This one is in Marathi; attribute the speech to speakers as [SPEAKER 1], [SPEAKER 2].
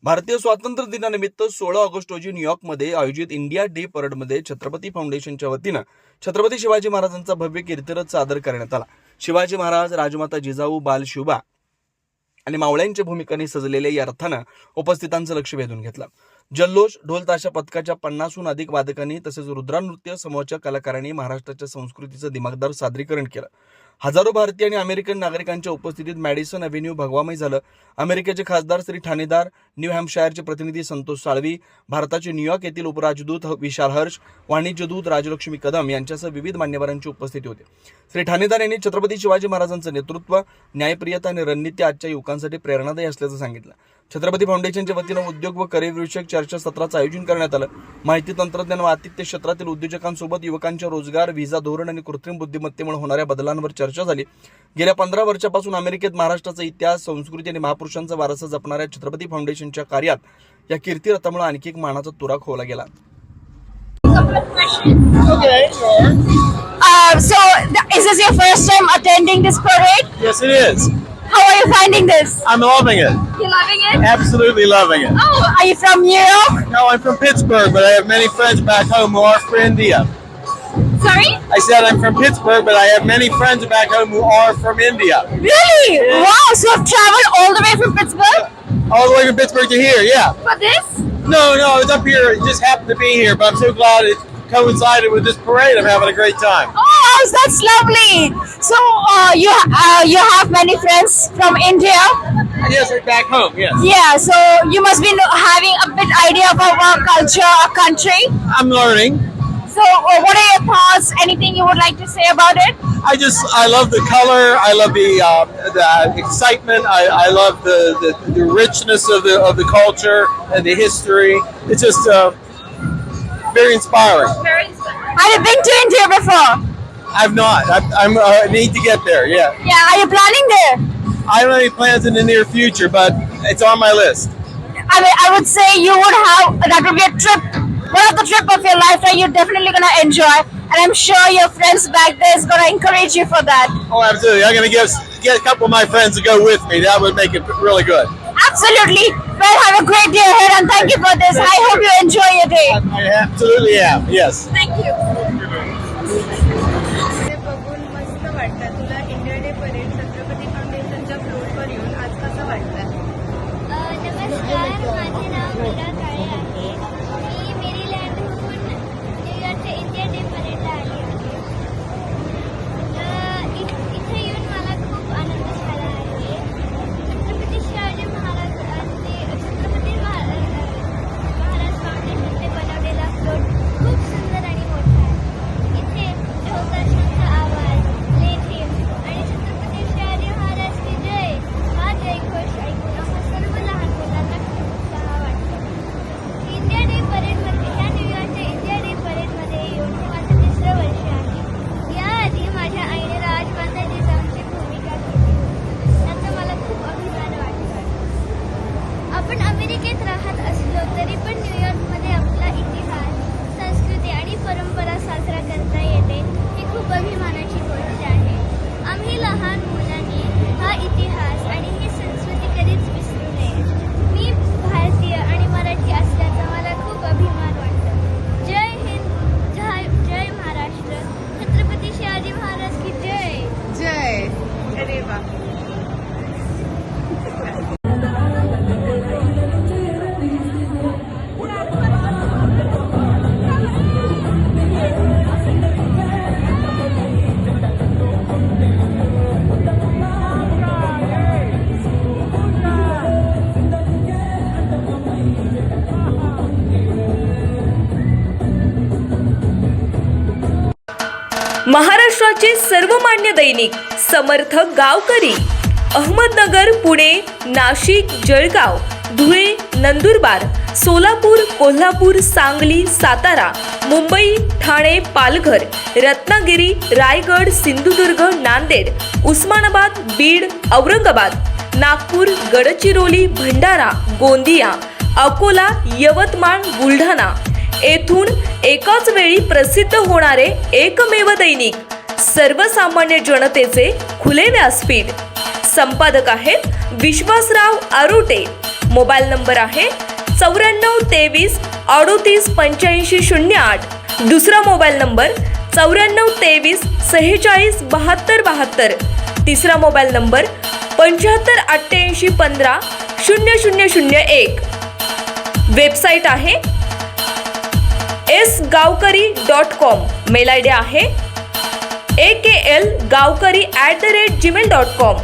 [SPEAKER 1] भारतीय स्वातंत्र्य दिनानिमित्त 16 ऑगस्ट रोजी न्यूयॉर्कमध्ये आयोजित इंडिया डे परेडमध्ये छत्रपती फाउंडेशनच्या वतीनं छत्रपती शिवाजी महाराजांचा भव्य कीर्तिरथ सादर करण्यात आला। शिवाजी महाराज, राजमाता जिजाऊ, बाल शिवबा आणि मावळ्यांच्या भूमिकांनी सजलेल्या या रथानं उपस्थितांचं लक्ष वेधून घेतलं। जल्लोष, ढोल ताशा पथकाच्या 50हून अधिक वादकांनी तसेच रुद्रानृत्य समूहाच्या कलाकारांनी महाराष्ट्राच्या संस्कृतीचं दिमागदार सादरीकरण केलं। हजारो भारतीय आणि अमेरिकन नागरिकांच्या उपस्थितीत मॅडिसन अव्हेन्यू भगवामय झालं। अमेरिकेचे खासदार श्री ठाणेदार, न्यू हॅम्पशायरचे प्रतिनिधी संतोष साळवी, भारताचे न्यूयॉर्क येथील उपराजदूत विशाल हर्ष, वाणिज्य दूत राजलक्ष्मी कदम यांच्यासह विविध मान्यवरांची उपस्थिती होती। श्री ठाणेदार यांनी छत्रपती शिवाजी महाराजांचं नेतृत्व, न्यायप्रियता आणि रणनीती आजच्या युवकांसाठी प्रेरणादायी असल्याचं सांगितलं। छत्रपती फाउंडेशनच्या वतीनं उद्योग व करिअरविषयक चर्चासत्राचं आयोजन करण्यात आलं। माहिती तंत्रज्ञान व आतिथ्य क्षेत्रातील उद्योजकांसोबत युवकांच्या रोजगार, व्हिसा धोरण आणि कृत्रिम बुद्धिमत्तेमुळे होणाऱ्या बदलांवर चर्चा झाली। गेल्या 15 वर्षापासून अमेरिकेत महाराष्ट्राचा इतिहास, संस्कृती आणि महापुरुषांचा वारसा जपणाऱ्या छत्रपती फाउंडेशनच्या कार्यात या कीर्तिरथामुळे आणखी एक मानाचा तुरा खोवला गेला।
[SPEAKER 2] So, is this your first time attending this parade?
[SPEAKER 3] Yes, it is.
[SPEAKER 2] How are you finding this?
[SPEAKER 3] I'm loving it.
[SPEAKER 2] You loving it?
[SPEAKER 3] Absolutely loving it.
[SPEAKER 2] Oh, are you from New York?
[SPEAKER 3] No, I'm from Pittsburgh, but I have many friends back home who are from India.
[SPEAKER 2] Sorry?
[SPEAKER 3] I said I'm from Pittsburgh, but I have many friends back home who are from India.
[SPEAKER 2] Really? Wow, so you've traveled all the way from Pittsburgh
[SPEAKER 3] All the way from Pittsburgh to here, yeah.
[SPEAKER 2] for this?
[SPEAKER 3] No, I was up here, it just happened to be here, but I'm so glad it coincided with this parade. I'm having a great time.
[SPEAKER 2] Oh, that's lovely. So, you have many friends from India?
[SPEAKER 3] Yes, I'm back home, yes.
[SPEAKER 2] Yeah, so you must be having a bit idea about our culture, our country.
[SPEAKER 3] I'm learning.
[SPEAKER 2] So, what are your thoughts? Anything you would like to say about it?
[SPEAKER 3] I love the color. I love the excitement. I love the richness of the culture and the history. It's just very inspiring.
[SPEAKER 2] Have you been to India before?
[SPEAKER 3] I've not. I'm need to get there. Yeah.
[SPEAKER 2] Yeah, are you planning there?
[SPEAKER 3] I don't have any plans in the near future, but it's on my list.
[SPEAKER 2] I mean, I would say you would have, that would be a trip, one of the trip of your life that you're definitely going to enjoy. And I'm sure your friends back there is going to encourage you for that.
[SPEAKER 3] Oh, absolutely. I'm going to get a couple of my friends to go with me. That would make it really good.
[SPEAKER 2] Absolutely. Well, have a great day ahead and thank you for this. I hope you enjoy your day.
[SPEAKER 3] I absolutely am. Yes.
[SPEAKER 2] Thank you.
[SPEAKER 4] बघून मस्त वाटतं। तुला इंडिया डे परेड छत्रपती फाउंडेशनच्या फ्लोटवर येऊन आज कसं वाटतं?
[SPEAKER 5] नमस्कार, माझे नाव मीरा काळे आहे। मी मेरीलँडहून न्यूयॉर्कच्या इंडिया डे परेडला आली आहे। इथे येऊन मला खूप आनंद झाला आहे। छत्रपती शिवाजी छत्रपती महाराज फाउंडेशनने बनवलेला फ्लोट खूप सुंदर आणि मोठा आहे। इथे ढोलताशांचा आवाज, लेझीम आणि छत्रपती शिवाजी महाराज की जय हा जयघोष ऐकून आम्हा सर्व लहान मुलांना खूप उत्साह वाटतो। इंडिया डे परेडमध्ये ह्या न्यूयॉर्कच्या इंडिया डे परेडमध्ये येऊन हे माझं 3रं वर्ष आहे। याआधी माझ्या आईने राजमाता जिजाऊंची भूमिका केली होती, त्याचा मला खूप अभिमान वाटतो। आपण अमेरिकेत राहत असलो तरी पण न्यूयॉर्कमध्ये आपला इतिहास, संस्कृती आणि परंपरा साजरा करता येते ही खूप अभिमानाची गोष्ट आहे। आम्ही लहान मुलांनी हा इतिहास आणि ही संस्कृती कधीच विसरू नये। मी भारतीय आणि मराठी असल्याचा मला खूप अभिमान वाटतो। जय हिंद, जय महाराष्ट्र, छत्रपती शिवाजी महाराज की जय।
[SPEAKER 4] जय। अरे वा।
[SPEAKER 6] महाराष्ट्राचे सर्वमान्य दैनिक समर्थ गावकरी, अहमदनगर, पुणे, नाशिक, जळगाव, धुळे, नंदुरबार, सोलापूर, कोल्हापूर, सांगली, सातारा, मुंबई, ठाणे, पालघर, रत्नागिरी, रायगड, सिंधुदुर्ग, नांदेड, उस्मानाबाद, बीड, औरंगाबाद, नागपूर, गडचिरोली, भंडारा, गोंदिया, अकोला, यवतमाळ, बुलढाणा येथून एकाच वेळी प्रसिद्ध होणारे एकमेव दैनिक, सर्वसामान्य जनतेचे खुले व्यासपीठ। संपादक आहेत विश्वासराव आरोटे। मोबाईल नंबर आहे 9423 38 85 08. दुसरा मोबाईल नंबर 9423 46 72 72. तिसरा मोबाईल नंबर 75 88 15 0001. वेबसाईट आहे sgavkari.com. मेल आय डी आहे aklgavkari@gmail.com.